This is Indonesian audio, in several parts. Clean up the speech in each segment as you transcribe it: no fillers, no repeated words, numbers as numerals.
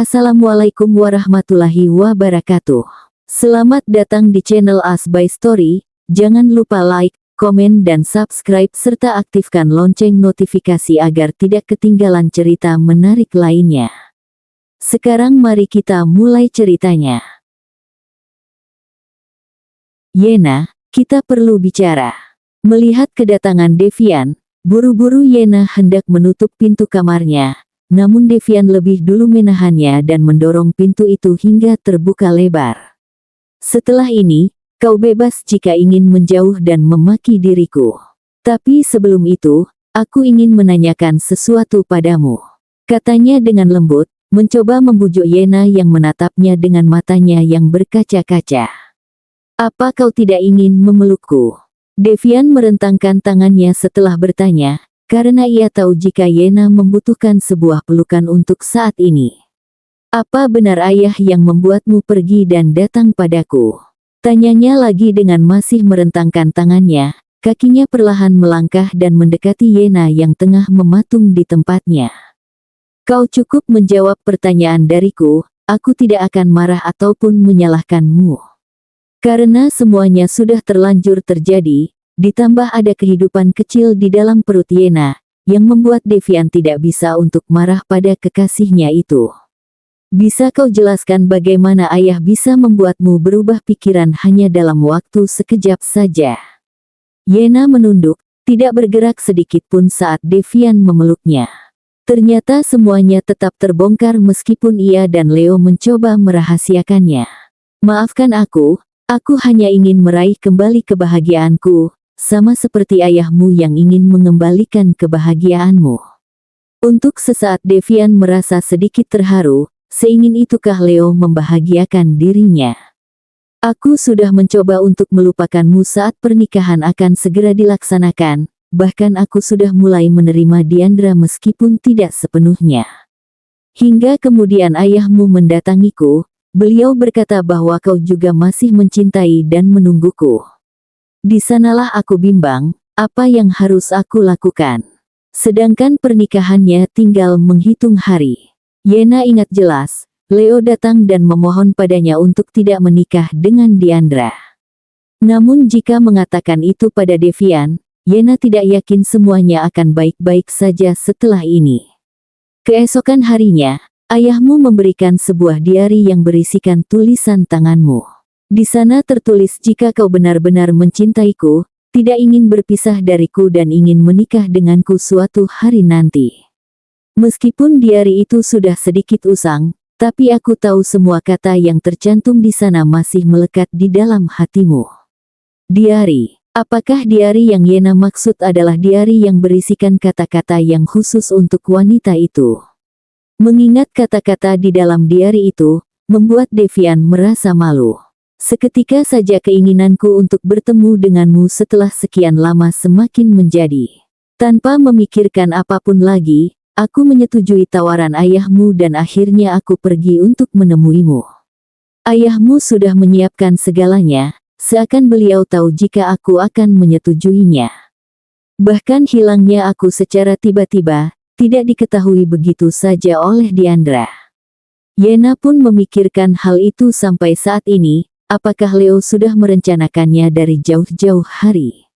Assalamualaikum warahmatullahi wabarakatuh. Selamat datang di channel As by Story. Jangan lupa like, komen dan subscribe serta aktifkan lonceng notifikasi agar tidak ketinggalan cerita menarik lainnya. Sekarang mari kita mulai ceritanya. Yena, kita perlu bicara. Melihat kedatangan Devian, buru-buru Yena hendak menutup pintu kamarnya. Namun Devian lebih dulu menahannya dan mendorong pintu itu hingga terbuka lebar. Setelah ini, kau bebas jika ingin menjauh dan memaki diriku. Tapi sebelum itu, aku ingin menanyakan sesuatu padamu. Katanya dengan lembut, mencoba membujuk Yena yang menatapnya dengan matanya yang berkaca-kaca. Apa kau tidak ingin memelukku? Devian merentangkan tangannya setelah bertanya, karena ia tahu jika Yena membutuhkan sebuah pelukan untuk saat ini. Apa benar ayah yang membuatmu pergi dan datang padaku? Tanyanya lagi dengan masih merentangkan tangannya, kakinya perlahan melangkah dan mendekati Yena yang tengah mematung di tempatnya. Kau cukup menjawab pertanyaan dariku, aku tidak akan marah ataupun menyalahkanmu. Karena semuanya sudah terlanjur terjadi, ditambah ada kehidupan kecil di dalam perut Yena, yang membuat Devian tidak bisa untuk marah pada kekasihnya itu. Bisa kau jelaskan bagaimana ayah bisa membuatmu berubah pikiran hanya dalam waktu sekejap saja? Yena menunduk, tidak bergerak sedikit pun saat Devian memeluknya. Ternyata semuanya tetap terbongkar meskipun ia dan Leo mencoba merahasiakannya. Maafkan aku hanya ingin meraih kembali kebahagiaanku. Sama seperti ayahmu yang ingin mengembalikan kebahagiaanmu. Untuk sesaat Devian merasa sedikit terharu, seingin itukah Leo membahagiakan dirinya. Aku sudah mencoba untuk melupakanmu saat pernikahan akan segera dilaksanakan, bahkan aku sudah mulai menerima Diandra meskipun tidak sepenuhnya. Hingga kemudian ayahmu mendatangiku, beliau berkata bahwa kau juga masih mencintai dan menungguku. Di sanalah aku bimbang, apa yang harus aku lakukan. Sedangkan pernikahannya tinggal menghitung hari. Yena ingat jelas, Leo datang dan memohon padanya untuk tidak menikah dengan Diandra. Namun jika mengatakan itu pada Devian, Yena tidak yakin semuanya akan baik-baik saja setelah ini. Keesokan harinya, ayahmu memberikan sebuah diari yang berisikan tulisan tanganmu. Di sana tertulis jika kau benar-benar mencintaiku, tidak ingin berpisah dariku dan ingin menikah denganku suatu hari nanti. Meskipun diari itu sudah sedikit usang, tapi aku tahu semua kata yang tercantum di sana masih melekat di dalam hatimu. Diari. Apakah diari yang Yena maksud adalah diari yang berisikan kata-kata yang khusus untuk wanita itu? Mengingat kata-kata di dalam diari itu, membuat Devian merasa malu. Seketika saja keinginanku untuk bertemu denganmu setelah sekian lama semakin menjadi. Tanpa memikirkan apapun lagi, aku menyetujui tawaran ayahmu dan akhirnya aku pergi untuk menemuimu. Ayahmu sudah menyiapkan segalanya, seakan beliau tahu jika aku akan menyetujuinya. Bahkan hilangnya aku secara tiba-tiba, tidak diketahui begitu saja oleh Diandra. Yena pun memikirkan hal itu sampai saat ini. Apakah Leo sudah merencanakannya dari jauh-jauh hari?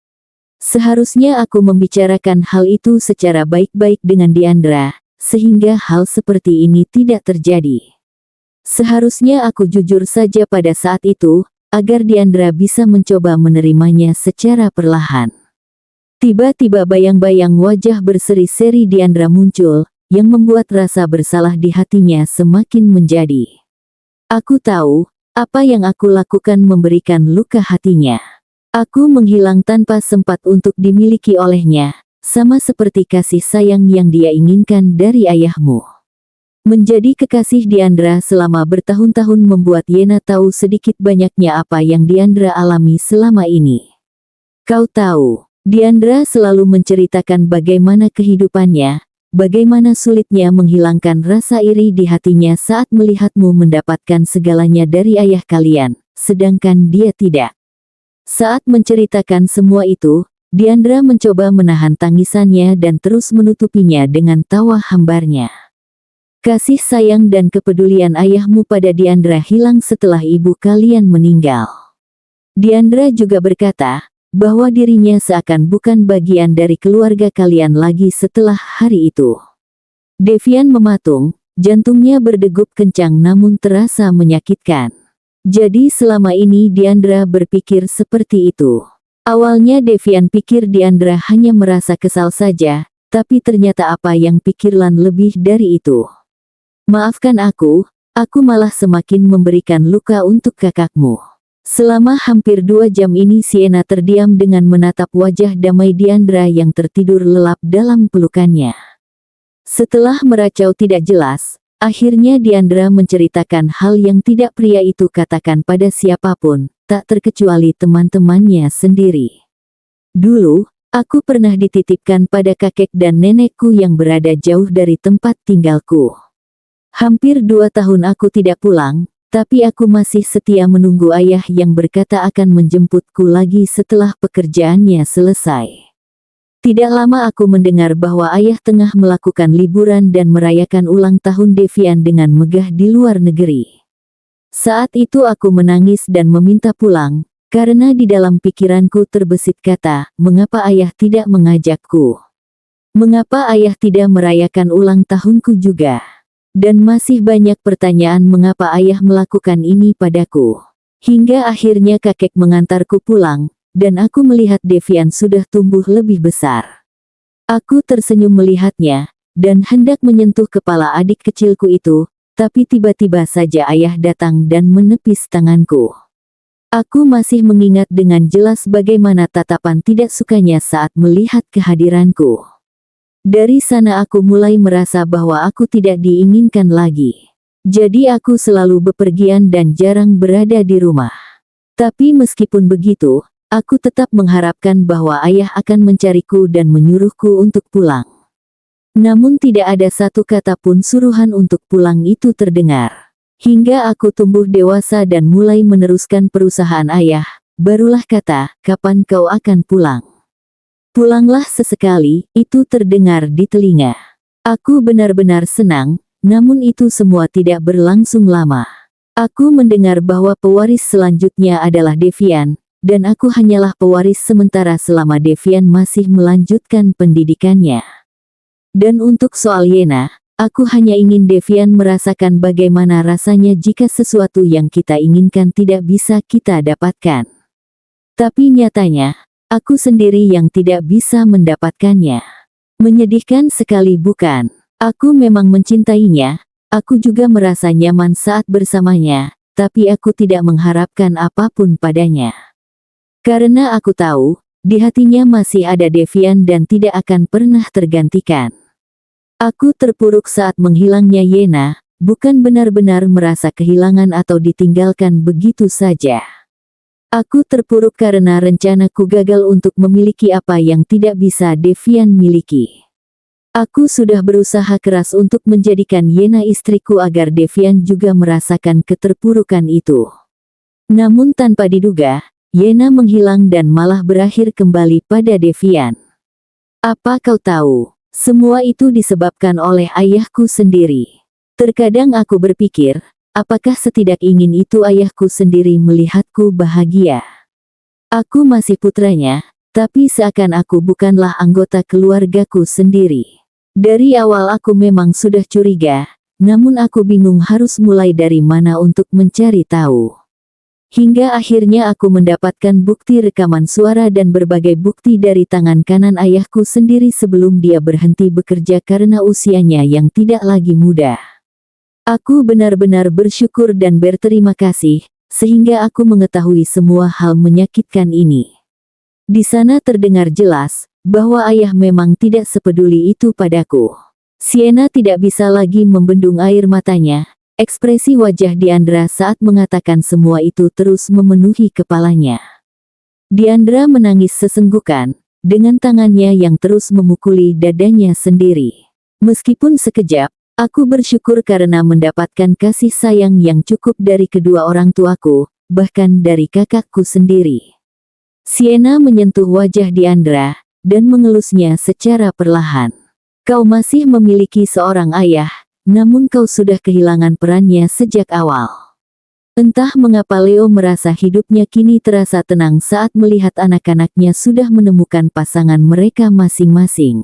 Seharusnya aku membicarakan hal itu secara baik-baik dengan Diandra, sehingga hal seperti ini tidak terjadi. Seharusnya aku jujur saja pada saat itu, agar Diandra bisa mencoba menerimanya secara perlahan. Tiba-tiba bayang-bayang wajah berseri-seri Diandra muncul, yang membuat rasa bersalah di hatinya semakin menjadi. Aku tahu, apa yang aku lakukan memberikan luka hatinya. Aku menghilang tanpa sempat untuk dimiliki olehnya, sama seperti kasih sayang yang dia inginkan dari ayahmu. Menjadi kekasih Diandra selama bertahun-tahun membuat Yena tahu sedikit banyaknya apa yang Diandra alami selama ini. Kau tahu, Diandra selalu menceritakan bagaimana kehidupannya, bagaimana sulitnya menghilangkan rasa iri di hatinya saat melihatmu mendapatkan segalanya dari ayah kalian, sedangkan dia tidak. Saat menceritakan semua itu, Diandra mencoba menahan tangisannya dan terus menutupinya dengan tawa hambarnya. Kasih sayang dan kepedulian ayahmu pada Diandra hilang setelah ibu kalian meninggal. Diandra juga berkata, bahwa dirinya seakan bukan bagian dari keluarga kalian lagi setelah hari itu. Devian mematung, jantungnya berdegup kencang namun terasa menyakitkan. Jadi selama ini Diandra berpikir seperti itu. Awalnya Devian pikir Diandra hanya merasa kesal saja, tapi ternyata apa yang pikirkan lebih dari itu. Maafkan aku malah semakin memberikan luka untuk kakakmu. Selama hampir 2 jam ini Sienna terdiam dengan menatap wajah damai Diandra yang tertidur lelap dalam pelukannya. Setelah meracau tidak jelas, akhirnya Diandra menceritakan hal yang tidak pria itu katakan pada siapapun, tak terkecuali teman-temannya sendiri. Dulu, aku pernah dititipkan pada kakek dan nenekku yang berada jauh dari tempat tinggalku. Hampir 2 tahun aku tidak pulang, tapi aku masih setia menunggu ayah yang berkata akan menjemputku lagi setelah pekerjaannya selesai. Tidak lama aku mendengar bahwa ayah tengah melakukan liburan dan merayakan ulang tahun Devian dengan megah di luar negeri. Saat itu aku menangis dan meminta pulang, karena di dalam pikiranku terbesit kata, mengapa ayah tidak mengajakku? Mengapa ayah tidak merayakan ulang tahunku juga? Dan masih banyak pertanyaan mengapa ayah melakukan ini padaku. Hingga akhirnya kakek mengantarku pulang, dan aku melihat Devian sudah tumbuh lebih besar. Aku tersenyum melihatnya, dan hendak menyentuh kepala adik kecilku itu, tapi tiba-tiba saja ayah datang dan menepis tanganku. Aku masih mengingat dengan jelas bagaimana tatapan tidak sukanya saat melihat kehadiranku. Dari sana aku mulai merasa bahwa aku tidak diinginkan lagi. Jadi aku selalu bepergian dan jarang berada di rumah. Tapi meskipun begitu, aku tetap mengharapkan bahwa ayah akan mencariku dan menyuruhku untuk pulang. Namun tidak ada satu kata pun suruhan untuk pulang itu terdengar. Hingga aku tumbuh dewasa dan mulai meneruskan perusahaan ayah, barulah kata, kapan kau akan pulang? Pulanglah sesekali, itu terdengar di telinga. Aku benar-benar senang, namun itu semua tidak berlangsung lama. Aku mendengar bahwa pewaris selanjutnya adalah Devian, dan aku hanyalah pewaris sementara selama Devian masih melanjutkan pendidikannya. Dan untuk soal Yena, aku hanya ingin Devian merasakan bagaimana rasanya jika sesuatu yang kita inginkan tidak bisa kita dapatkan. Tapi nyatanya, aku sendiri yang tidak bisa mendapatkannya. Menyedihkan sekali bukan? Aku memang mencintainya, aku juga merasa nyaman saat bersamanya, tapi aku tidak mengharapkan apapun padanya. Karena aku tahu, di hatinya masih ada Devian dan tidak akan pernah tergantikan. Aku terpuruk saat menghilangnya Yena, bukan benar-benar merasa kehilangan atau ditinggalkan begitu saja. Aku terpuruk karena rencanaku gagal untuk memiliki apa yang tidak bisa Devian miliki. Aku sudah berusaha keras untuk menjadikan Yena istriku agar Devian juga merasakan keterpurukan itu. Namun tanpa diduga, Yena menghilang dan malah berakhir kembali pada Devian. Apa kau tahu? Semua itu disebabkan oleh ayahku sendiri. Terkadang aku berpikir, apakah setidak ingin itu ayahku sendiri melihatku bahagia? Aku masih putranya, tapi seakan aku bukanlah anggota keluargaku sendiri. Dari awal aku memang sudah curiga, namun aku bingung harus mulai dari mana untuk mencari tahu. Hingga akhirnya aku mendapatkan bukti rekaman suara dan berbagai bukti dari tangan kanan ayahku sendiri sebelum dia berhenti bekerja karena usianya yang tidak lagi muda. Aku benar-benar bersyukur dan berterima kasih, sehingga aku mengetahui semua hal menyakitkan ini. Di sana terdengar jelas, bahwa ayah memang tidak sepeduli itu padaku. Sienna tidak bisa lagi membendung air matanya, ekspresi wajah Diandra saat mengatakan semua itu terus memenuhi kepalanya. Diandra menangis sesenggukan, dengan tangannya yang terus memukuli dadanya sendiri. Meskipun sekejap, aku bersyukur karena mendapatkan kasih sayang yang cukup dari kedua orang tuaku, bahkan dari kakakku sendiri. Sienna menyentuh wajah Diandra, dan mengelusnya secara perlahan. Kau masih memiliki seorang ayah, namun kau sudah kehilangan perannya sejak awal. Entah mengapa Leo merasa hidupnya kini terasa tenang saat melihat anak-anaknya sudah menemukan pasangan mereka masing-masing.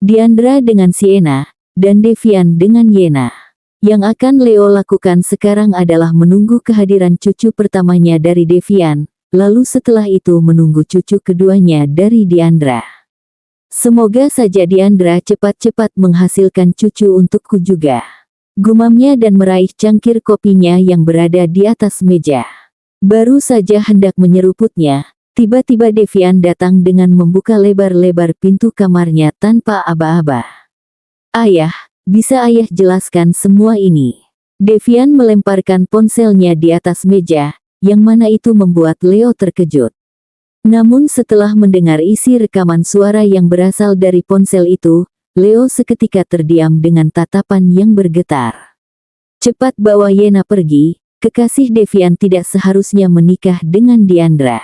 Diandra dengan Sienna, dan Devian dengan Yena. Yang akan Leo lakukan sekarang adalah menunggu kehadiran cucu pertamanya dari Devian, lalu setelah itu menunggu cucu keduanya dari Diandra. Semoga saja Diandra cepat-cepat menghasilkan cucu untukku juga. Gumamnya dan meraih cangkir kopinya yang berada di atas meja. Baru saja hendak menyeruputnya, tiba-tiba Devian datang dengan membuka lebar-lebar pintu kamarnya tanpa aba-aba. Ayah, bisa ayah jelaskan semua ini? Devian melemparkan ponselnya di atas meja, yang mana itu membuat Leo terkejut. Namun setelah mendengar isi rekaman suara yang berasal dari ponsel itu, Leo seketika terdiam dengan tatapan yang bergetar. Cepat bawa Yena pergi, kekasih Devian tidak seharusnya menikah dengan Diandra.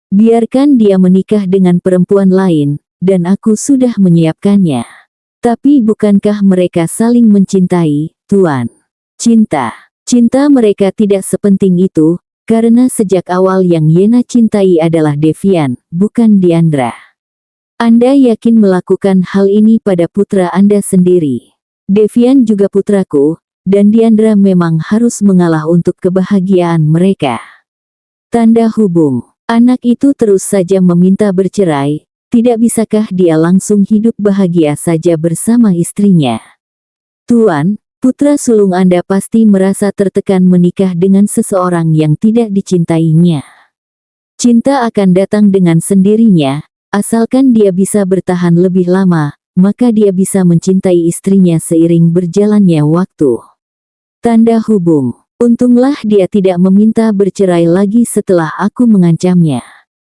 Biarkan dia menikah dengan perempuan lain, dan aku sudah menyiapkannya. Tapi bukankah mereka saling mencintai, Tuan? Cinta mereka tidak sepenting itu, karena sejak awal yang Yena cintai adalah Devian, bukan Diandra. Anda yakin melakukan hal ini pada putra Anda sendiri? Devian juga putraku, dan Diandra memang harus mengalah untuk kebahagiaan mereka. Tanda hubung. Anak itu terus saja meminta bercerai. Tidak bisakah dia langsung hidup bahagia saja bersama istrinya? Tuan, putra sulung Anda pasti merasa tertekan menikah dengan seseorang yang tidak dicintainya. Cinta akan datang dengan sendirinya, asalkan dia bisa bertahan lebih lama, maka dia bisa mencintai istrinya seiring berjalannya waktu. Tanda hubung. Untunglah dia tidak meminta bercerai lagi setelah aku mengancamnya.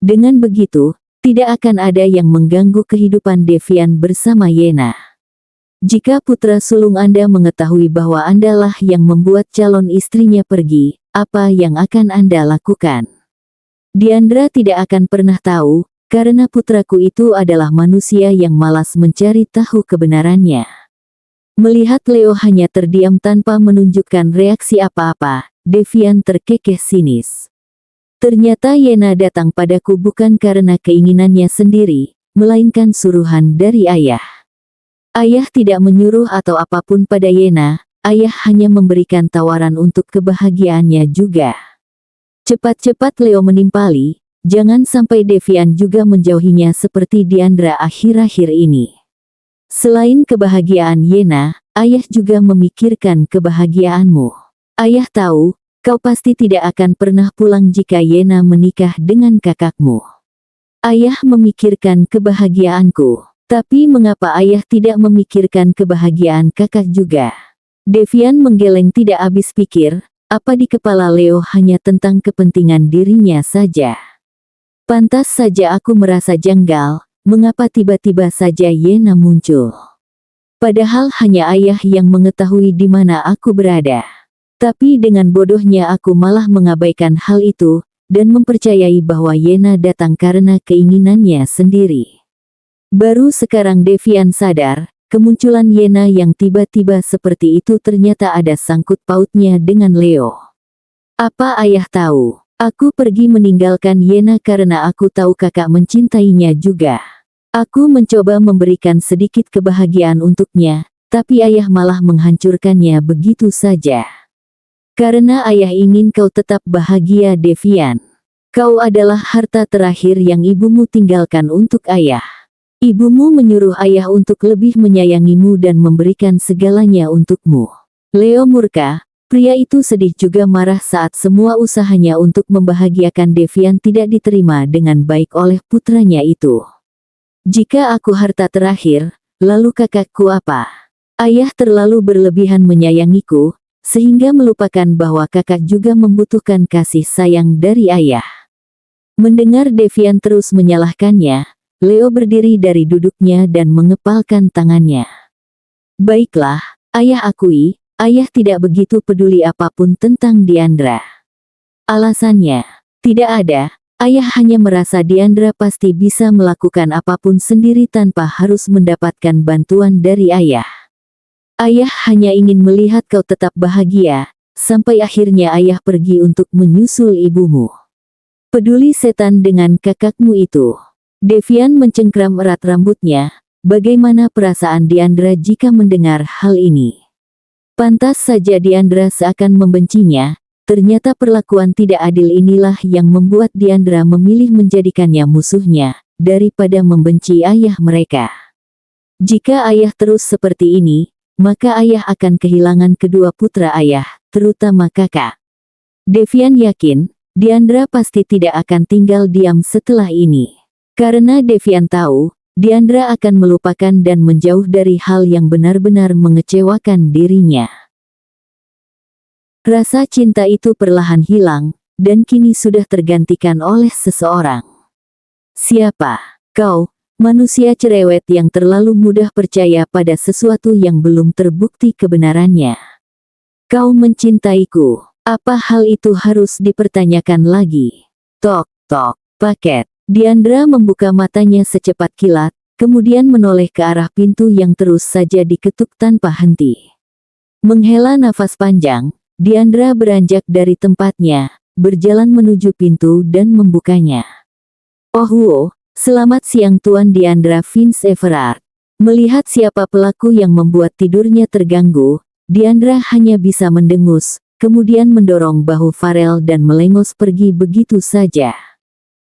Dengan begitu, tidak akan ada yang mengganggu kehidupan Devian bersama Yena. Jika putra sulung Anda mengetahui bahwa Andalah yang membuat calon istrinya pergi, apa yang akan Anda lakukan? Diandra tidak akan pernah tahu, karena putraku itu adalah manusia yang malas mencari tahu kebenarannya. Melihat Leo hanya terdiam tanpa menunjukkan reaksi apa-apa, Devian terkekeh sinis. Ternyata Yena datang padaku bukan karena keinginannya sendiri, melainkan suruhan dari ayah. Ayah tidak menyuruh atau apapun pada Yena, ayah hanya memberikan tawaran untuk kebahagiaannya juga. Cepat-cepat Leo menimpali, jangan sampai Devian juga menjauhinya seperti Diandra akhir-akhir ini. Selain kebahagiaan Yena, ayah juga memikirkan kebahagiaanmu. Ayah tahu, kau pasti tidak akan pernah pulang jika Yena menikah dengan kakakmu. Ayah memikirkan kebahagiaanku. Tapi mengapa ayah tidak memikirkan kebahagiaan kakak juga? Devian menggeleng tidak habis pikir, apa di kepala Leo hanya tentang kepentingan dirinya saja. Pantas saja aku merasa janggal, mengapa tiba-tiba saja Yena muncul? Padahal hanya ayah yang mengetahui di mana aku berada. Tapi dengan bodohnya aku malah mengabaikan hal itu, dan mempercayai bahwa Yena datang karena keinginannya sendiri. Baru sekarang Devian sadar, kemunculan Yena yang tiba-tiba seperti itu ternyata ada sangkut pautnya dengan Leo. Apa ayah tahu? Aku pergi meninggalkan Yena karena aku tahu kakak mencintainya juga. Aku mencoba memberikan sedikit kebahagiaan untuknya, tapi ayah malah menghancurkannya begitu saja. Karena ayah ingin kau tetap bahagia Devian. Kau adalah harta terakhir yang ibumu tinggalkan untuk ayah. Ibumu menyuruh ayah untuk lebih menyayangimu dan memberikan segalanya untukmu. Leo murka, pria itu sedih juga marah saat semua usahanya untuk membahagiakan Devian tidak diterima dengan baik oleh putranya itu. Jika aku harta terakhir, lalu kakakku apa? Ayah terlalu berlebihan menyayangiku, sehingga melupakan bahwa kakak juga membutuhkan kasih sayang dari ayah. Mendengar Devian terus menyalahkannya, Leo berdiri dari duduknya dan mengepalkan tangannya. Baiklah, ayah akui, ayah tidak begitu peduli apapun tentang Diandra. Alasannya, tidak ada, ayah hanya merasa Diandra pasti bisa melakukan apapun sendiri tanpa harus mendapatkan bantuan dari ayah. Ayah hanya ingin melihat kau tetap bahagia, sampai akhirnya ayah pergi untuk menyusul ibumu. Peduli setan dengan kakakmu itu. Devian mencengkram erat rambutnya. Bagaimana perasaan Diandra jika mendengar hal ini? Pantas saja Diandra seakan membencinya. Ternyata perlakuan tidak adil inilah yang membuat Diandra memilih menjadikannya musuhnya, daripada membenci ayah mereka. Jika ayah terus seperti ini, maka ayah akan kehilangan kedua putra ayah, terutama kakak. Devian yakin, Diandra pasti tidak akan tinggal diam setelah ini. Karena Devian tahu, Diandra akan melupakan dan menjauh dari hal yang benar-benar mengecewakan dirinya. Rasa cinta itu perlahan hilang, dan kini sudah tergantikan oleh seseorang. Siapa? Kau, manusia cerewet yang terlalu mudah percaya pada sesuatu yang belum terbukti kebenarannya. Kau mencintaiku. Apa hal itu harus dipertanyakan lagi? Tok, tok, paket. Diandra membuka matanya secepat kilat, kemudian menoleh ke arah pintu yang terus saja diketuk tanpa henti. Menghela nafas panjang, Diandra beranjak dari tempatnya, berjalan menuju pintu dan membukanya. Oh, selamat siang Tuan Diandra Vince Everard. Melihat siapa pelaku yang membuat tidurnya terganggu, Diandra hanya bisa mendengus, kemudian mendorong bahu Farel dan melengos pergi begitu saja.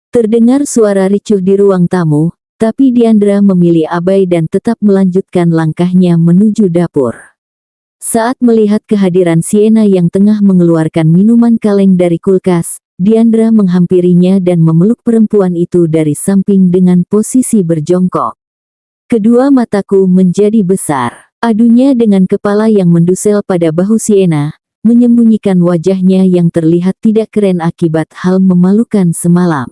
Terdengar suara ricuh di ruang tamu, tapi Diandra memilih abai dan tetap melanjutkan langkahnya menuju dapur. Saat melihat kehadiran Sienna yang tengah mengeluarkan minuman kaleng dari kulkas, Diandra menghampirinya dan memeluk perempuan itu dari samping dengan posisi berjongkok. Kedua mataku menjadi besar, adunya dengan kepala yang mendusel pada bahu Sienna, menyembunyikan wajahnya yang terlihat tidak keren akibat hal memalukan semalam.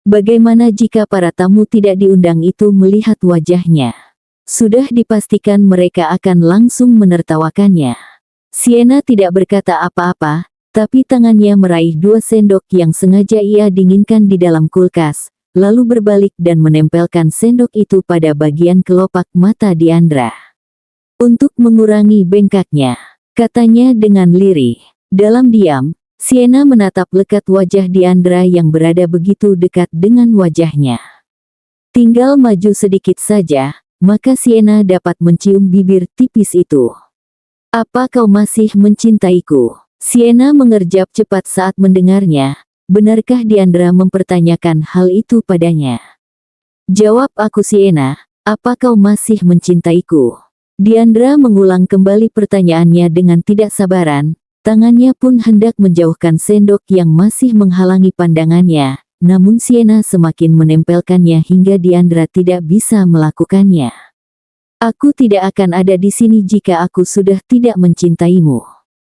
Bagaimana jika para tamu tidak diundang itu melihat wajahnya? Sudah dipastikan mereka akan langsung menertawakannya. Sienna tidak berkata apa-apa, tapi tangannya meraih 2 sendok yang sengaja ia dinginkan di dalam kulkas, lalu berbalik dan menempelkan sendok itu pada bagian kelopak mata Diandra. Untuk mengurangi bengkaknya, katanya dengan lirih. Dalam diam, Sienna menatap lekat wajah Diandra yang berada begitu dekat dengan wajahnya. Tinggal maju sedikit saja, maka Sienna dapat mencium bibir tipis itu. Apa kau masih mencintaiku? Sienna mengerjap cepat saat mendengarnya. Benarkah Diandra mempertanyakan hal itu padanya? Jawab aku Sienna, apa kau masih mencintaiku? Diandra mengulang kembali pertanyaannya dengan tidak sabaran, tangannya pun hendak menjauhkan sendok yang masih menghalangi pandangannya, namun Sienna semakin menempelkannya hingga Diandra tidak bisa melakukannya. Aku tidak akan ada di sini jika aku sudah tidak mencintaimu.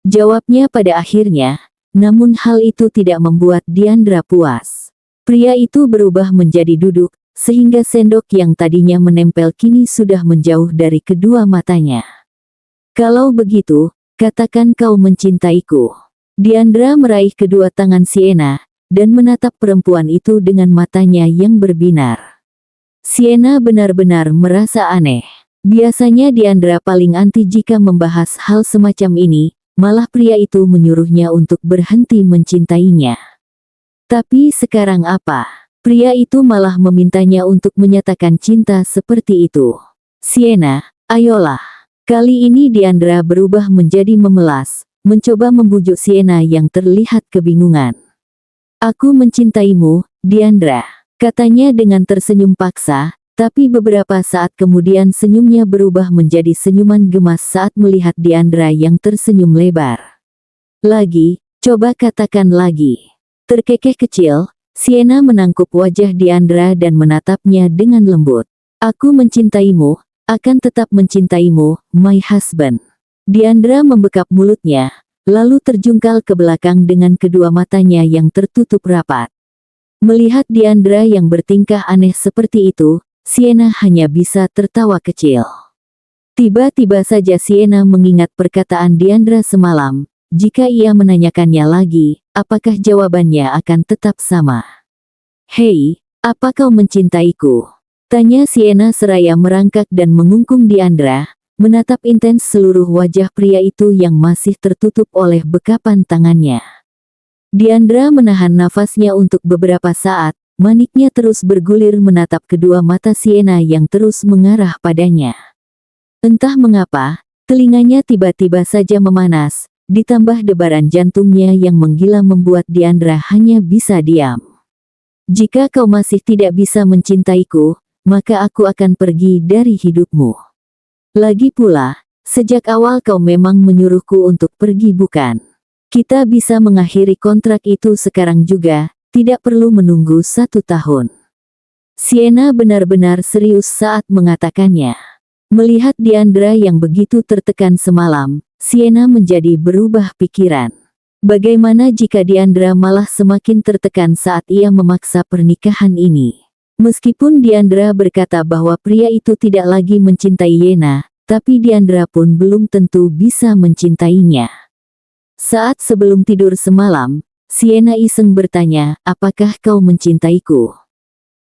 Jawabnya pada akhirnya, namun hal itu tidak membuat Diandra puas. Pria itu berubah menjadi duduk, sehingga sendok yang tadinya menempel kini sudah menjauh dari kedua matanya. Kalau begitu, katakan kau mencintaiku. Diandra meraih kedua tangan Sienna, dan menatap perempuan itu dengan matanya yang berbinar. Sienna benar-benar merasa aneh. Biasanya Diandra paling anti jika membahas hal semacam ini, malah pria itu menyuruhnya untuk berhenti mencintainya. Tapi sekarang apa? Pria itu malah memintanya untuk menyatakan cinta seperti itu. Sienna, ayolah. Kali ini Diandra berubah menjadi memelas, mencoba membujuk Sienna yang terlihat kebingungan. Aku mencintaimu, Diandra, katanya dengan tersenyum paksa, tapi beberapa saat kemudian senyumnya berubah menjadi senyuman gemas saat melihat Diandra yang tersenyum lebar. Lagi, coba katakan lagi. Terkekeh kecil, Sienna menangkup wajah Diandra dan menatapnya dengan lembut. Aku mencintaimu, akan tetap mencintaimu, my husband. Diandra membekap mulutnya, lalu terjungkal ke belakang dengan kedua matanya yang tertutup rapat. Melihat Diandra yang bertingkah aneh seperti itu, Sienna hanya bisa tertawa kecil. Tiba-tiba saja Sienna mengingat perkataan Diandra semalam, jika ia menanyakannya lagi, apakah jawabannya akan tetap sama. Hei, apa kau mencintaiku? Tanya Sienna seraya merangkak dan mengungkung Diandra, menatap intens seluruh wajah pria itu yang masih tertutup oleh bekapan tangannya. Diandra menahan nafasnya untuk beberapa saat, maniknya terus bergulir menatap kedua mata Sienna yang terus mengarah padanya. Entah mengapa, telinganya tiba-tiba saja memanas, ditambah debaran jantungnya yang menggila membuat Diandra hanya bisa diam. Jika kau masih tidak bisa mencintaiku, maka aku akan pergi dari hidupmu. Lagi pula, sejak awal kau memang menyuruhku untuk pergi bukan? Kita bisa mengakhiri kontrak itu sekarang juga, tidak perlu menunggu 1 tahun. Sienna benar-benar serius saat mengatakannya. Melihat Diandra yang begitu tertekan semalam, Sienna menjadi berubah pikiran. Bagaimana jika Diandra malah semakin tertekan saat ia memaksa pernikahan ini? Meskipun Diandra berkata bahwa pria itu tidak lagi mencintai Yena, tapi Diandra pun belum tentu bisa mencintainya. Saat sebelum tidur semalam, Sienna iseng bertanya, apakah kau mencintaiku?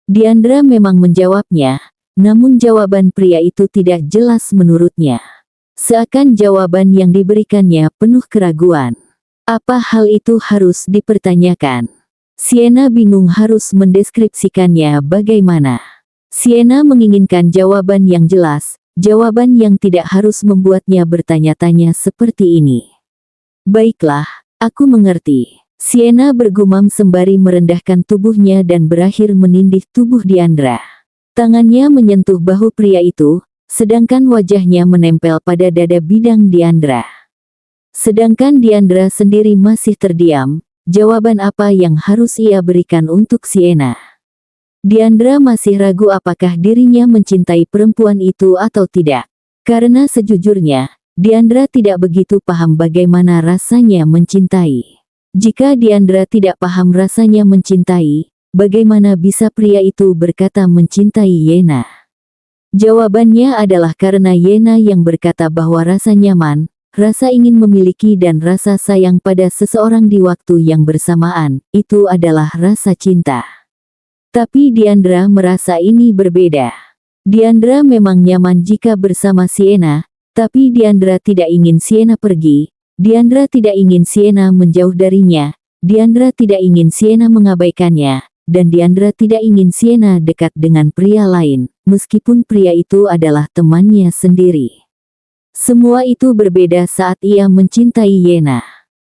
Diandra memang menjawabnya, namun jawaban pria itu tidak jelas menurutnya. Seakan jawaban yang diberikannya penuh keraguan. Apa hal itu harus dipertanyakan? Sienna bingung harus mendeskripsikannya bagaimana. Sienna menginginkan jawaban yang jelas, jawaban yang tidak harus membuatnya bertanya-tanya seperti ini. Baiklah, aku mengerti. Sienna bergumam sembari merendahkan tubuhnya dan berakhir menindih tubuh Diandra. Tangannya menyentuh bahu pria itu, sedangkan wajahnya menempel pada dada bidang Diandra. Sedangkan Diandra sendiri masih terdiam, jawaban apa yang harus ia berikan untuk Sienna? Diandra masih ragu apakah dirinya mencintai perempuan itu atau tidak. Karena sejujurnya, Diandra tidak begitu paham bagaimana rasanya mencintai. Jika Diandra tidak paham rasanya mencintai, bagaimana bisa pria itu berkata mencintai Yena? Jawabannya adalah karena Yena yang berkata bahwa rasa nyaman, rasa ingin memiliki dan rasa sayang pada seseorang di waktu yang bersamaan, itu adalah rasa cinta. Tapi Diandra merasa ini berbeda. Diandra memang nyaman jika bersama Sienna, tapi Diandra tidak ingin Sienna pergi, Diandra tidak ingin Sienna menjauh darinya, Diandra tidak ingin Sienna mengabaikannya, dan Diandra tidak ingin Sienna dekat dengan pria lain, meskipun pria itu adalah temannya sendiri. Semua itu berbeda saat ia mencintai Yena.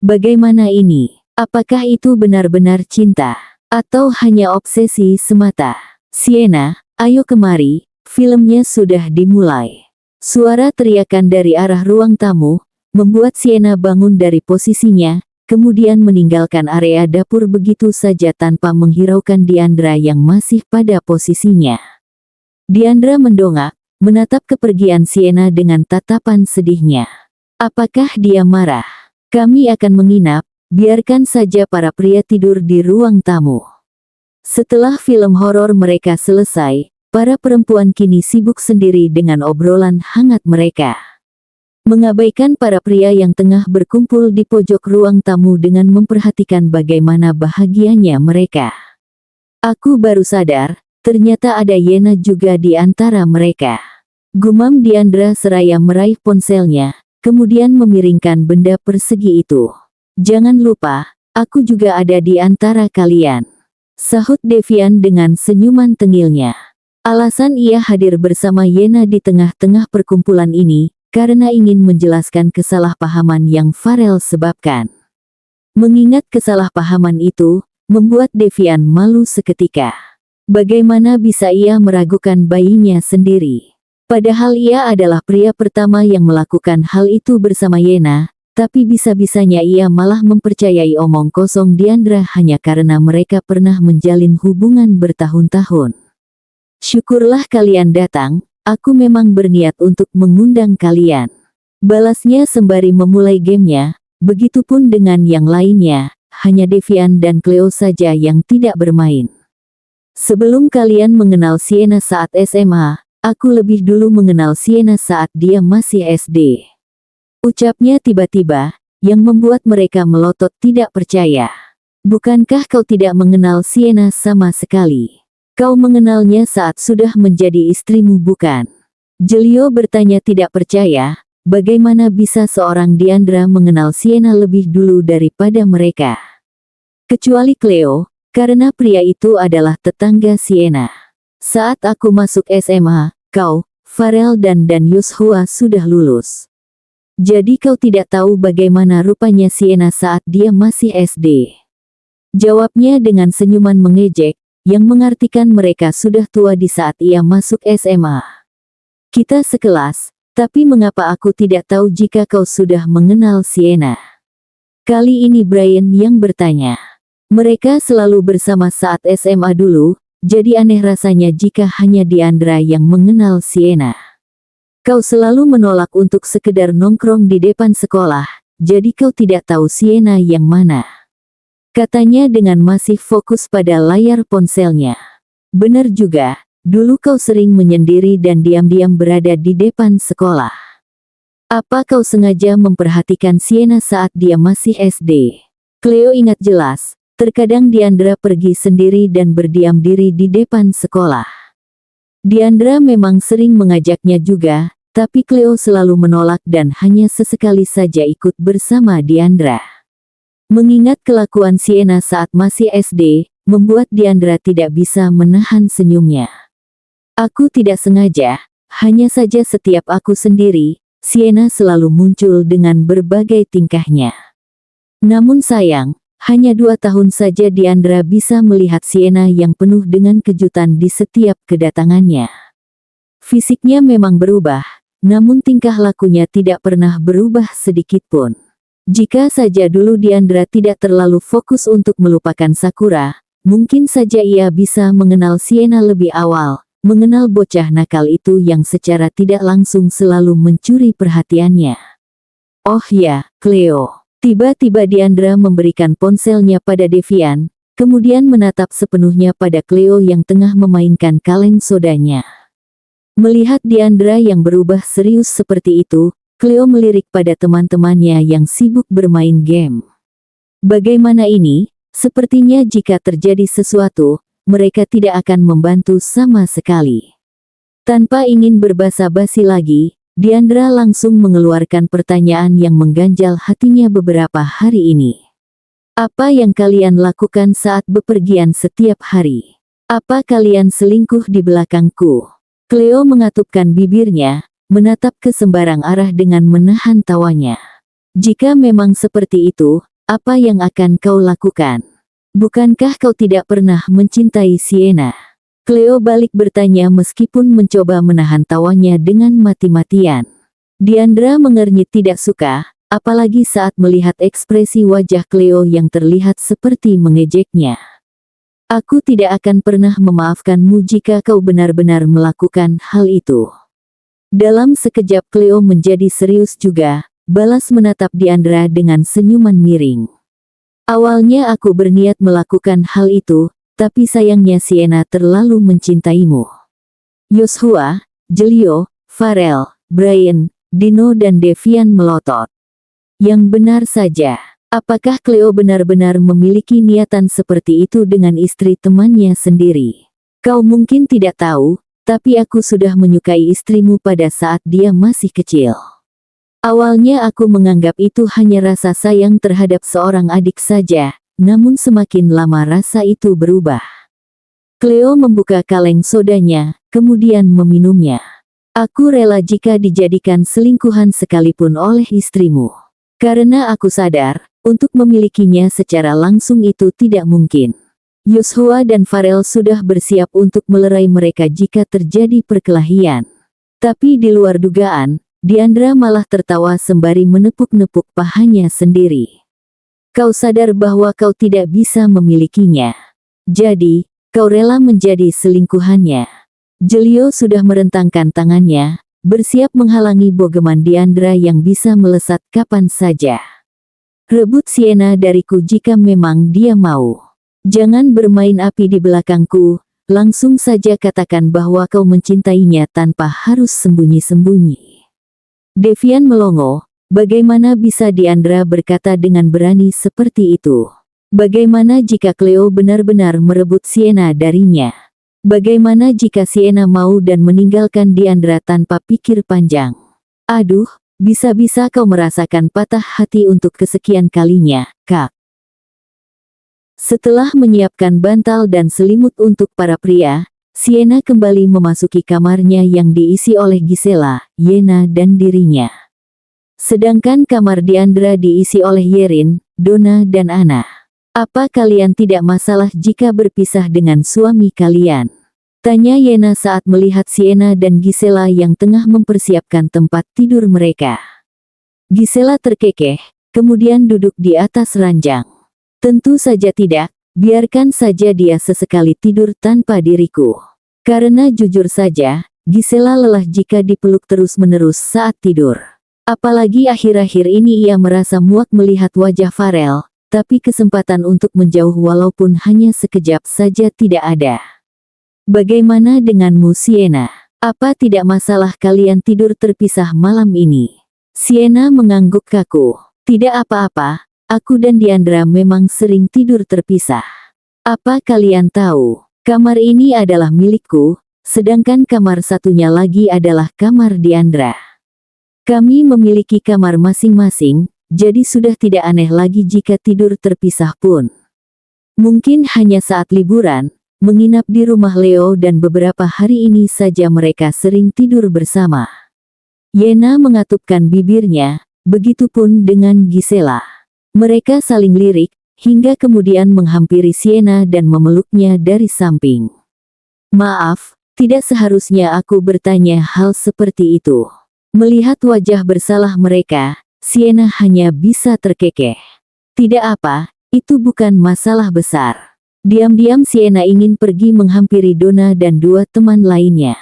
Bagaimana ini? Apakah itu benar-benar cinta? Atau hanya obsesi semata? Sienna, ayo kemari, filmnya sudah dimulai. Suara teriakan dari arah ruang tamu, membuat Sienna bangun dari posisinya, kemudian meninggalkan area dapur begitu saja tanpa menghiraukan Diandra yang masih pada posisinya. Diandra mendongak, menatap kepergian Sienna dengan tatapan sedihnya. Apakah dia marah? Kami akan menginap, biarkan saja para pria tidur di ruang tamu. Setelah film horor mereka selesai, para perempuan kini sibuk sendiri dengan obrolan hangat mereka. Mengabaikan para pria yang tengah berkumpul di pojok ruang tamu dengan memperhatikan bagaimana bahagianya mereka. Aku baru sadar, ternyata ada Yena juga di antara mereka. Gumam Diandra seraya meraih ponselnya, kemudian memiringkan benda persegi itu. Jangan lupa, aku juga ada di antara kalian. Sahut Devian dengan senyuman tengilnya. Alasan ia hadir bersama Yena di tengah-tengah perkumpulan ini, karena ingin menjelaskan kesalahpahaman yang Farel sebabkan. Mengingat kesalahpahaman itu, membuat Devian malu seketika. Bagaimana bisa ia meragukan bayinya sendiri? Padahal ia adalah pria pertama yang melakukan hal itu bersama Yena, tapi bisa-bisanya ia malah mempercayai omong kosong Diandra hanya karena mereka pernah menjalin hubungan bertahun-tahun. Syukurlah kalian datang, aku memang berniat untuk mengundang kalian. Balasnya sembari memulai gamenya, begitupun dengan yang lainnya, hanya Devian dan Cleo saja yang tidak bermain. Sebelum kalian mengenal Sienna saat SMA, aku lebih dulu mengenal Sienna saat dia masih SD. Ucapnya tiba-tiba, yang membuat mereka melotot tidak percaya. Bukankah kau tidak mengenal Sienna sama sekali? Kau mengenalnya saat sudah menjadi istrimu bukan? Jelio bertanya tidak percaya, bagaimana bisa seorang Diandra mengenal Sienna lebih dulu daripada mereka. Kecuali Cleo, karena pria itu adalah tetangga Sienna. Saat aku masuk SMA, kau, Farel dan Yoshua sudah lulus. Jadi kau tidak tahu bagaimana rupanya Sienna saat dia masih SD. Jawabnya dengan senyuman mengejek, yang mengartikan mereka sudah tua di saat ia masuk SMA. Kita sekelas, tapi mengapa aku tidak tahu jika kau sudah mengenal Sienna? Kali ini Brian yang bertanya. Mereka selalu bersama saat SMA dulu, jadi aneh rasanya jika hanya Diandra yang mengenal Sienna. Kau selalu menolak untuk sekedar nongkrong di depan sekolah, jadi kau tidak tahu Sienna yang mana. Katanya dengan masih fokus pada layar ponselnya. Benar juga. Dulu kau sering menyendiri dan diam-diam berada di depan sekolah. Apa kau sengaja memperhatikan Sienna saat dia masih SD? Cleo ingat jelas, terkadang Diandra pergi sendiri dan berdiam diri di depan sekolah. Diandra memang sering mengajaknya juga, tapi Cleo selalu menolak dan hanya sesekali saja ikut bersama Diandra. Mengingat kelakuan Sienna saat masih SD, membuat Diandra tidak bisa menahan senyumnya. Aku tidak sengaja, hanya saja setiap aku sendiri, Sienna selalu muncul dengan berbagai tingkahnya. Namun sayang, hanya 2 tahun saja Diandra bisa melihat Sienna yang penuh dengan kejutan di setiap kedatangannya. Fisiknya memang berubah, namun tingkah lakunya tidak pernah berubah sedikitpun. Jika saja dulu Diandra tidak terlalu fokus untuk melupakan Sakura, mungkin saja ia bisa mengenal Sienna lebih awal. Mengenal bocah nakal itu yang secara tidak langsung selalu mencuri perhatiannya. Oh ya, Cleo. Tiba-tiba Diandra memberikan ponselnya pada Devian, kemudian menatap sepenuhnya pada Cleo yang tengah memainkan kaleng sodanya. Melihat Diandra yang berubah serius seperti itu, Cleo melirik pada teman-temannya yang sibuk bermain game. Bagaimana ini? Sepertinya jika terjadi sesuatu, mereka tidak akan membantu sama sekali. Tanpa ingin berbasa-basi lagi, Diandra langsung mengeluarkan pertanyaan yang mengganjal hatinya beberapa hari ini. Apa yang kalian lakukan saat bepergian setiap hari? Apa kalian selingkuh di belakangku? Cleo mengatupkan bibirnya, menatap ke sembarang arah dengan menahan tawanya. Jika memang seperti itu, apa yang akan kau lakukan? Bukankah kau tidak pernah mencintai Sienna? Cleo balik bertanya meskipun mencoba menahan tawanya dengan mati-matian. Diandra mengernyit tidak suka, apalagi saat melihat ekspresi wajah Cleo yang terlihat seperti mengejeknya. Aku tidak akan pernah memaafkanmu jika kau benar-benar melakukan hal itu. Dalam sekejap Cleo menjadi serius juga, balas menatap Diandra dengan senyuman miring. Awalnya aku berniat melakukan hal itu, tapi sayangnya Sienna terlalu mencintaimu. Yoshua, Jelio, Farel, Brian, Dino dan Devian melotot. Yang benar saja, apakah Cleo benar-benar memiliki niatan seperti itu dengan istri temannya sendiri? Kau mungkin tidak tahu, tapi aku sudah menyukai istrimu pada saat dia masih kecil. Awalnya aku menganggap itu hanya rasa sayang terhadap seorang adik saja, namun semakin lama rasa itu berubah. Cleo membuka kaleng sodanya, kemudian meminumnya. Aku rela jika dijadikan selingkuhan sekalipun oleh istrimu. Karena aku sadar, untuk memilikinya secara langsung itu tidak mungkin. Yoshua dan Farel sudah bersiap untuk melerai mereka jika terjadi perkelahian. Tapi di luar dugaan, Diandra malah tertawa sembari menepuk-nepuk pahanya sendiri. Kau sadar bahwa kau tidak bisa memilikinya. Jadi, kau rela menjadi selingkuhannya. Jelio sudah merentangkan tangannya, bersiap menghalangi bogeman Diandra yang bisa melesat kapan saja. Rebut Sienna dariku jika memang dia mau. Jangan bermain api di belakangku, langsung saja katakan bahwa kau mencintainya tanpa harus sembunyi-sembunyi. Devian melongo, bagaimana bisa Diandra berkata dengan berani seperti itu? Bagaimana jika Cleo benar-benar merebut Sienna darinya? Bagaimana jika Sienna mau dan meninggalkan Diandra tanpa pikir panjang? Aduh, bisa-bisa kau merasakan patah hati untuk kesekian kalinya, Kak. Setelah menyiapkan bantal dan selimut untuk para pria, Sienna kembali memasuki kamarnya yang diisi oleh Gisela, Yena dan dirinya. Sedangkan kamar Diandra diisi oleh Yerin, Donna dan Anna. Apa kalian tidak masalah jika berpisah dengan suami kalian? Tanya Yena saat melihat Sienna dan Gisela yang tengah mempersiapkan tempat tidur mereka. Gisela terkekeh, kemudian duduk di atas ranjang. Tentu saja tidak, biarkan saja dia sesekali tidur tanpa diriku. Karena jujur saja, Gisela lelah jika dipeluk terus-menerus saat tidur. Apalagi akhir-akhir ini ia merasa muak melihat wajah Farel, tapi kesempatan untuk menjauh walaupun hanya sekejap saja tidak ada. Bagaimana denganmu Sienna? Apa tidak masalah kalian tidur terpisah malam ini? Sienna mengangguk kaku. Tidak apa-apa. Aku dan Diandra memang sering tidur terpisah. Apa kalian tahu? Kamar ini adalah milikku, sedangkan kamar satunya lagi adalah kamar Diandra. Kami memiliki kamar masing-masing, jadi sudah tidak aneh lagi jika tidur terpisah pun. Mungkin hanya saat liburan, menginap di rumah Leo dan beberapa hari ini saja mereka sering tidur bersama. Yena mengatupkan bibirnya, begitupun dengan Gisela. Mereka saling lirik, hingga kemudian menghampiri Sienna dan memeluknya dari samping. Maaf, tidak seharusnya aku bertanya hal seperti itu. Melihat wajah bersalah mereka, Sienna hanya bisa terkekeh. Tidak apa, itu bukan masalah besar. Diam-diam Sienna ingin pergi menghampiri Donna dan dua teman lainnya.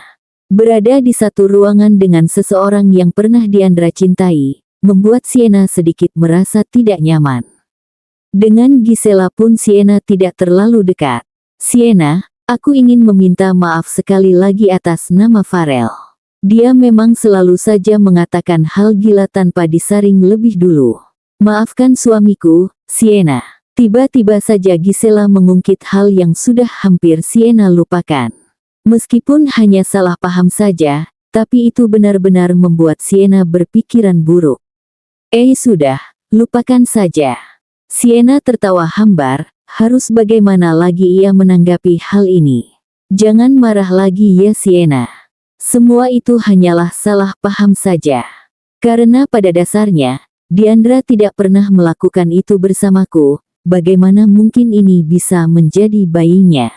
Berada di satu ruangan dengan seseorang yang pernah Diandra cintai, membuat Sienna sedikit merasa tidak nyaman. Dengan Gisela pun Sienna tidak terlalu dekat. Sienna, aku ingin meminta maaf sekali lagi atas nama Farel. Dia memang selalu saja mengatakan hal gila tanpa disaring lebih dulu. Maafkan suamiku, Sienna. Tiba-tiba saja Gisela mengungkit hal yang sudah hampir Sienna lupakan. Meskipun hanya salah paham saja, tapi itu benar-benar membuat Sienna berpikiran buruk. Sudah, lupakan saja. Sienna tertawa hambar, harus bagaimana lagi ia menanggapi hal ini. Jangan marah lagi ya Sienna. Semua itu hanyalah salah paham saja. Karena pada dasarnya, Diandra tidak pernah melakukan itu bersamaku, bagaimana mungkin ini bisa menjadi bayinya.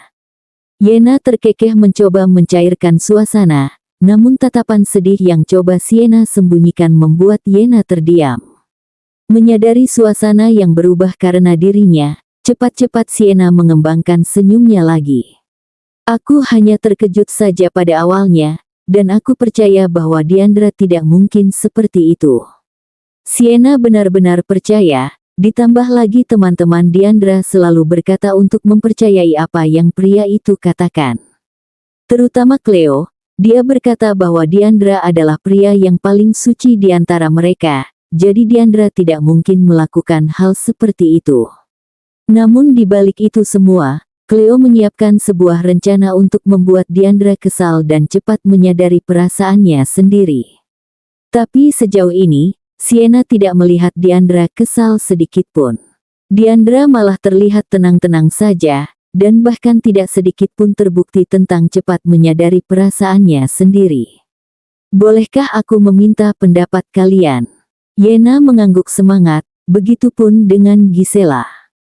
Yena terkekeh mencoba mencairkan suasana, namun tatapan sedih yang coba Sienna sembunyikan membuat Yena terdiam. Menyadari suasana yang berubah karena dirinya, cepat-cepat Sienna mengembangkan senyumnya lagi. Aku hanya terkejut saja pada awalnya, dan aku percaya bahwa Diandra tidak mungkin seperti itu. Sienna benar-benar percaya, ditambah lagi teman-teman Diandra selalu berkata untuk mempercayai apa yang pria itu katakan. Terutama Cleo, dia berkata bahwa Diandra adalah pria yang paling suci di antara mereka, jadi Diandra tidak mungkin melakukan hal seperti itu. Namun di balik itu semua, Cleo menyiapkan sebuah rencana untuk membuat Diandra kesal dan cepat menyadari perasaannya sendiri. Tapi sejauh ini, Sienna tidak melihat Diandra kesal sedikitpun. Diandra malah terlihat tenang-tenang saja, dan bahkan tidak sedikitpun terbukti tentang cepat menyadari perasaannya sendiri. Bolehkah aku meminta pendapat kalian? Yena mengangguk semangat, begitupun dengan Gisela.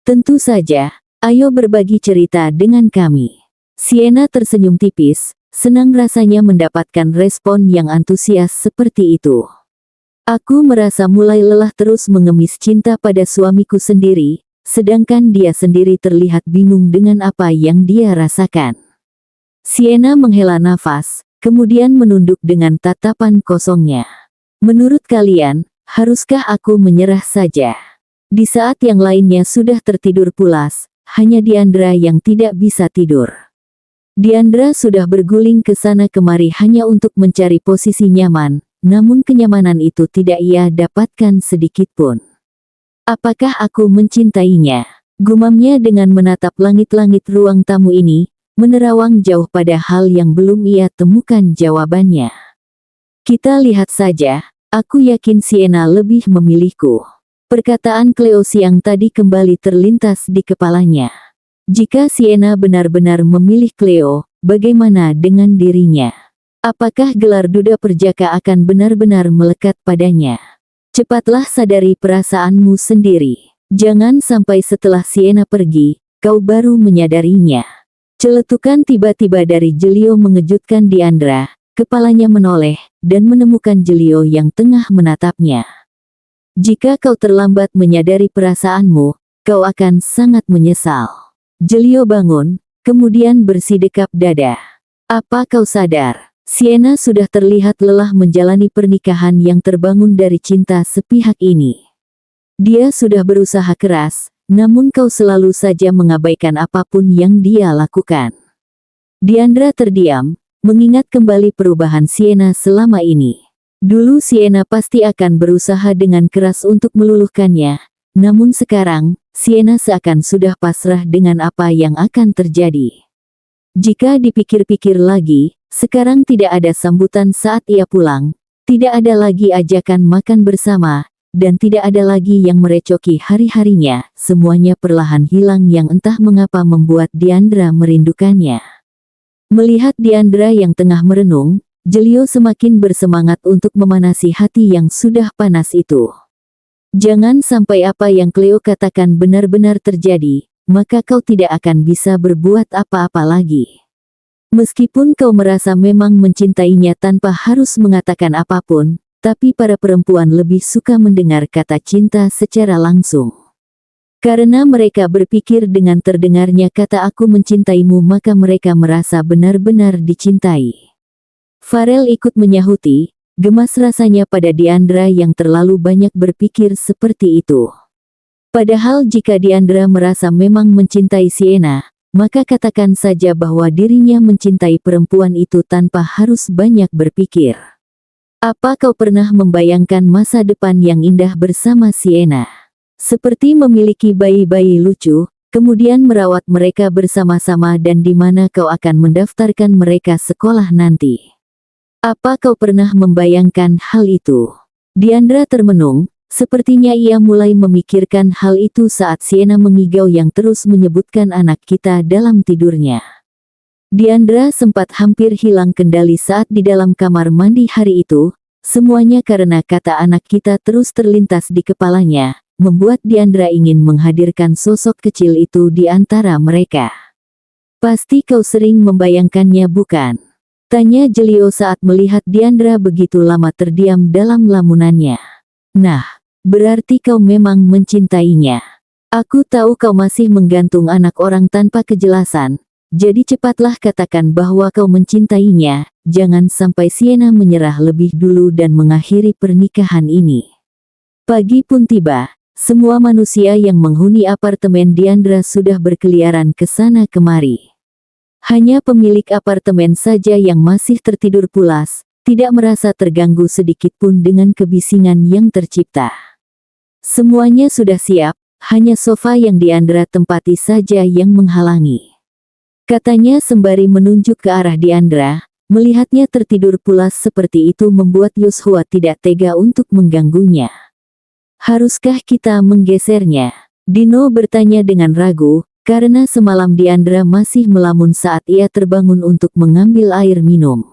Tentu saja, ayo berbagi cerita dengan kami. Sienna tersenyum tipis, senang rasanya mendapatkan respon yang antusias seperti itu. Aku merasa mulai lelah terus mengemis cinta pada suamiku sendiri, sedangkan dia sendiri terlihat bingung dengan apa yang dia rasakan. Sienna menghela nafas, kemudian menunduk dengan tatapan kosongnya. Menurut kalian, haruskah aku menyerah saja? Di saat yang lainnya sudah tertidur pulas, hanya Diandra yang tidak bisa tidur. Diandra sudah berguling ke sana kemari hanya untuk mencari posisi nyaman, namun kenyamanan itu tidak ia dapatkan sedikitpun. Apakah aku mencintainya? Gumamnya dengan menatap langit-langit ruang tamu ini, menerawang jauh pada hal yang belum ia temukan jawabannya. Kita lihat saja, aku yakin Sienna lebih memilihku. Perkataan Cleo siang tadi kembali terlintas di kepalanya. Jika Sienna benar-benar memilih Cleo, bagaimana dengan dirinya? Apakah gelar duda perjaka akan benar-benar melekat padanya? Cepatlah sadari perasaanmu sendiri. Jangan sampai setelah Sienna pergi, kau baru menyadarinya. Celetukan tiba-tiba dari Jelio mengejutkan Diandra. Kepalanya menoleh, dan menemukan Jelio yang tengah menatapnya. Jika kau terlambat menyadari perasaanmu, kau akan sangat menyesal. Jelio bangun, kemudian bersidekap dada. Apa kau sadar? Sienna sudah terlihat lelah menjalani pernikahan yang terbangun dari cinta sepihak ini. Dia sudah berusaha keras, namun kau selalu saja mengabaikan apapun yang dia lakukan. Diandra terdiam, mengingat kembali perubahan Sienna selama ini. Dulu Sienna pasti akan berusaha dengan keras untuk meluluhkannya, namun sekarang, Sienna seakan sudah pasrah dengan apa yang akan terjadi. Jika dipikir-pikir lagi, sekarang tidak ada sambutan saat ia pulang, tidak ada lagi ajakan makan bersama, dan tidak ada lagi yang merecoki hari-harinya, semuanya perlahan hilang yang entah mengapa membuat Diandra merindukannya. Melihat Diandra yang tengah merenung, Jelio semakin bersemangat untuk memanasi hati yang sudah panas itu. Jangan sampai apa yang Cleo katakan benar-benar terjadi, maka kau tidak akan bisa berbuat apa-apa lagi. Meskipun kau merasa memang mencintainya tanpa harus mengatakan apapun, tapi para perempuan lebih suka mendengar kata cinta secara langsung. Karena mereka berpikir dengan terdengarnya kata aku mencintaimu maka mereka merasa benar-benar dicintai. Farel ikut menyahuti, gemas rasanya pada Diandra yang terlalu banyak berpikir seperti itu. Padahal jika Diandra merasa memang mencintai Sienna, maka katakan saja bahwa dirinya mencintai perempuan itu tanpa harus banyak berpikir. Apa kau pernah membayangkan masa depan yang indah bersama Sienna? Seperti memiliki bayi-bayi lucu, kemudian merawat mereka bersama-sama dan di mana kau akan mendaftarkan mereka sekolah nanti. Apa kau pernah membayangkan hal itu? Diandra termenung, sepertinya ia mulai memikirkan hal itu saat Sienna mengigau yang terus menyebutkan anak kita dalam tidurnya. Diandra sempat hampir hilang kendali saat di dalam kamar mandi hari itu, semuanya karena kata anak kita terus terlintas di kepalanya, membuat Diandra ingin menghadirkan sosok kecil itu di antara mereka. Pasti kau sering membayangkannya bukan? Tanya Jelio saat melihat Diandra begitu lama terdiam dalam lamunannya. Nah, berarti kau memang mencintainya. Aku tahu kau masih menggantung anak orang tanpa kejelasan, jadi cepatlah katakan bahwa kau mencintainya, jangan sampai Sienna menyerah lebih dulu dan mengakhiri pernikahan ini. Pagi pun tiba. Semua manusia yang menghuni apartemen Diandra sudah berkeliaran ke sana kemari. Hanya pemilik apartemen saja yang masih tertidur pulas, tidak merasa terganggu sedikit pun dengan kebisingan yang tercipta. Semuanya sudah siap, hanya sofa yang Diandra tempati saja yang menghalangi. Katanya sembari menunjuk ke arah Diandra, melihatnya tertidur pulas seperti itu membuat Yoshua tidak tega untuk mengganggunya. Haruskah kita menggesernya? Dino bertanya dengan ragu, karena semalam Diandra masih melamun saat ia terbangun untuk mengambil air minum.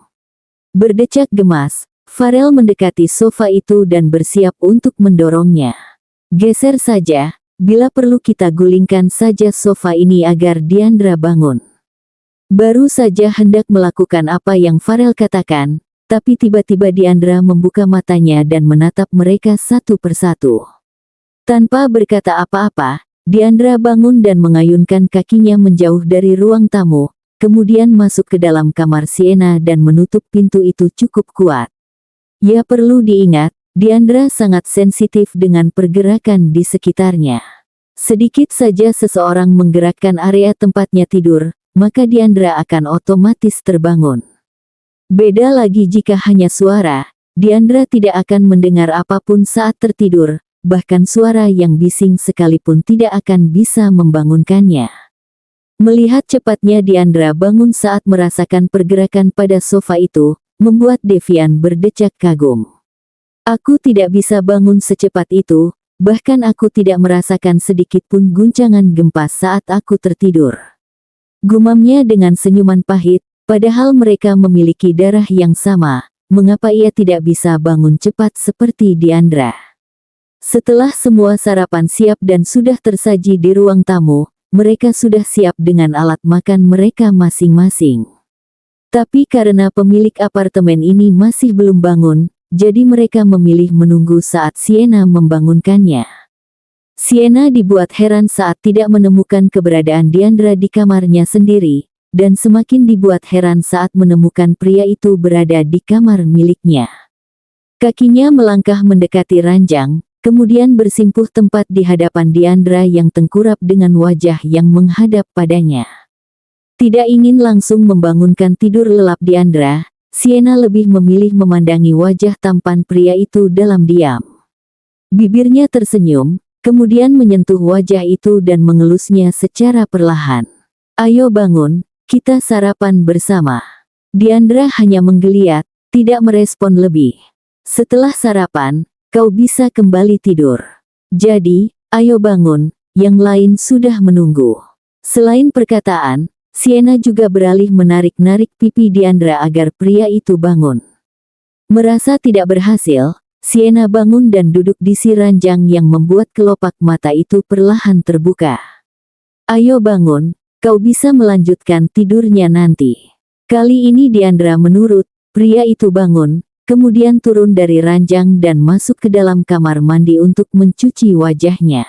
Berdecak gemas, Farel mendekati sofa itu dan bersiap untuk mendorongnya. Geser saja, bila perlu kita gulingkan saja sofa ini agar Diandra bangun. Baru saja hendak melakukan apa yang Farel katakan, tapi tiba-tiba Diandra membuka matanya dan menatap mereka satu persatu. Tanpa berkata apa-apa, Diandra bangun dan mengayunkan kakinya menjauh dari ruang tamu, kemudian masuk ke dalam kamar Sienna dan menutup pintu itu cukup kuat. Ya perlu diingat, Diandra sangat sensitif dengan pergerakan di sekitarnya. Sedikit saja seseorang menggerakkan area tempatnya tidur, maka Diandra akan otomatis terbangun. Beda lagi jika hanya suara, Diandra tidak akan mendengar apapun saat tertidur, bahkan suara yang bising sekalipun tidak akan bisa membangunkannya. Melihat cepatnya Diandra bangun saat merasakan pergerakan pada sofa itu, membuat Devian berdecak kagum. Aku tidak bisa bangun secepat itu, bahkan aku tidak merasakan sedikit pun guncangan gempa saat aku tertidur. Gumamnya dengan senyuman pahit, padahal mereka memiliki darah yang sama, mengapa ia tidak bisa bangun cepat seperti Diandra. Setelah semua sarapan siap dan sudah tersaji di ruang tamu, mereka sudah siap dengan alat makan mereka masing-masing. Tapi karena pemilik apartemen ini masih belum bangun, jadi mereka memilih menunggu saat Sienna membangunkannya. Sienna dibuat heran saat tidak menemukan keberadaan Diandra di kamarnya sendiri, dan semakin dibuat heran saat menemukan pria itu berada di kamar miliknya. Kakinya melangkah mendekati ranjang, kemudian bersimpuh tempat di hadapan Diandra yang tengkurap dengan wajah yang menghadap padanya. Tidak ingin langsung membangunkan tidur lelap Diandra, Sienna lebih memilih memandangi wajah tampan pria itu dalam diam. Bibirnya tersenyum, kemudian menyentuh wajah itu dan mengelusnya secara perlahan. "Ayo bangun, kita sarapan bersama." Diandra hanya menggeliat, tidak merespon lebih. "Setelah sarapan, kau bisa kembali tidur. Jadi, ayo bangun, yang lain sudah menunggu." Selain perkataan, Sienna juga beralih menarik-narik pipi Diandra agar pria itu bangun. Merasa tidak berhasil, Sienna bangun dan duduk di si ranjang yang membuat kelopak mata itu perlahan terbuka. "Ayo bangun, kau bisa melanjutkan tidurnya nanti." Kali ini Diandra menurut, pria itu bangun, kemudian turun dari ranjang dan masuk ke dalam kamar mandi untuk mencuci wajahnya.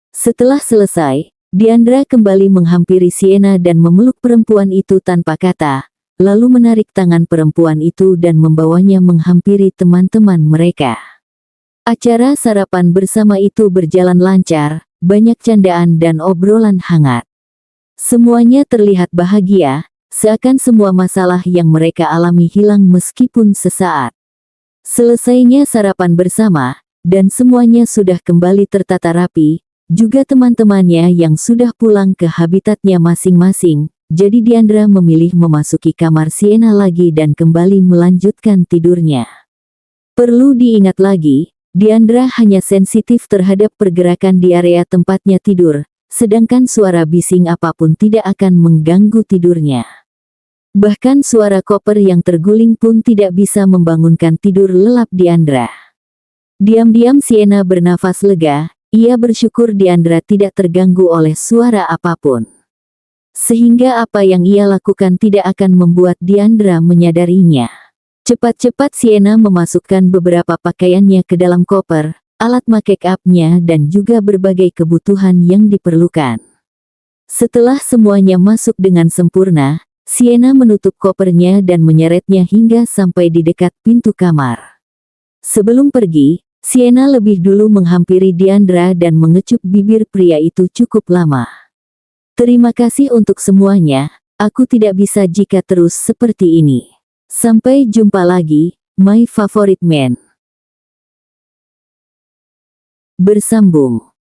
Setelah selesai, Diandra kembali menghampiri Sienna dan memeluk perempuan itu tanpa kata, lalu menarik tangan perempuan itu dan membawanya menghampiri teman-teman mereka. Acara sarapan bersama itu berjalan lancar, banyak candaan dan obrolan hangat. Semuanya terlihat bahagia, seakan semua masalah yang mereka alami hilang meskipun sesaat. Selesainya sarapan bersama, dan semuanya sudah kembali tertata rapi, juga teman-temannya yang sudah pulang ke habitatnya masing-masing, jadi Diandra memilih memasuki kamar Sienna lagi dan kembali melanjutkan tidurnya. Perlu diingat lagi, Diandra hanya sensitif terhadap pergerakan di area tempatnya tidur, sedangkan suara bising apapun tidak akan mengganggu tidurnya. Bahkan suara koper yang terguling pun tidak bisa membangunkan tidur lelap Diandra. Diam-diam Sienna bernafas lega, ia bersyukur Diandra tidak terganggu oleh suara apapun. Sehingga apa yang ia lakukan tidak akan membuat Diandra menyadarinya. Cepat-cepat Sienna memasukkan beberapa pakaiannya ke dalam koper, alat make up-nya dan juga berbagai kebutuhan yang diperlukan. Setelah semuanya masuk dengan sempurna, Sienna menutup kopernya dan menyeretnya hingga sampai di dekat pintu kamar. Sebelum pergi, Sienna lebih dulu menghampiri Diandra dan mengecup bibir pria itu cukup lama. "Terima kasih untuk semuanya, aku tidak bisa jika terus seperti ini. Sampai jumpa lagi, my favorite man." Bersambung.